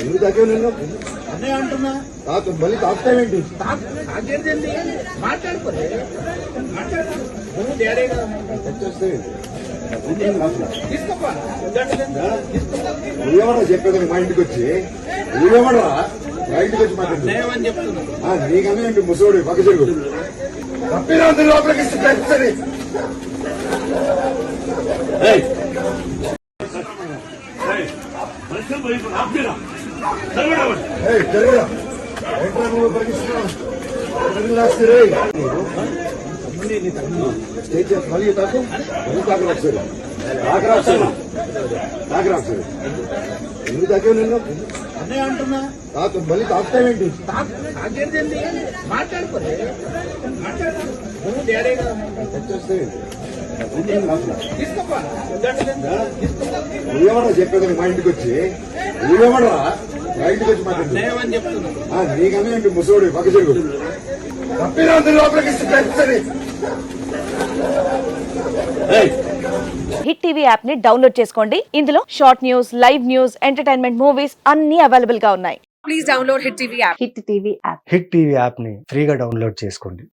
ఎందుకు తాకే నిన్ను అదే అంటున్నా మళ్ళీ తాకుతావేంటి? మాట్లాడుకోలే నువ్వేమన్నా చెప్పేది మా ఇంటికి వచ్చి నువ్వేమన్నా మా ఇంటికి వచ్చి మాట్లాడు నీకన్నా ఏంటి ముసోడు పక్క చెరుగు తప్పినా లోపలికి ఇస్తుంది. మళ్ళీ తాకు ఎందుకు తాకే నిన్ను అదే అంటున్నా మళ్ళీ తాకుతావేంటి? మాట్లాడుకోలే నువ్వేమన్నా చెప్పేది మా ఇంటికి వచ్చి నువ్వేమన్నా మా ఇంటికి వచ్చి మాట్లాడు నీకన్నా ఏంటి ముసోడు పక్క చెరుగు తప్పినా లోపలికి ఇస్తుంది. హిట్ టీవీ యాప్ ని డౌన్లోడ్ చేసుకోండి. ఇందులో short news, live news, entertainment movies అన్ని అవైలబుల్ గా ఉన్నాయి. Please download Hit TV app. Hit TV app. Hit TV app ని ఫ్రీగా డౌన్లోడ్ చేసుకోండి.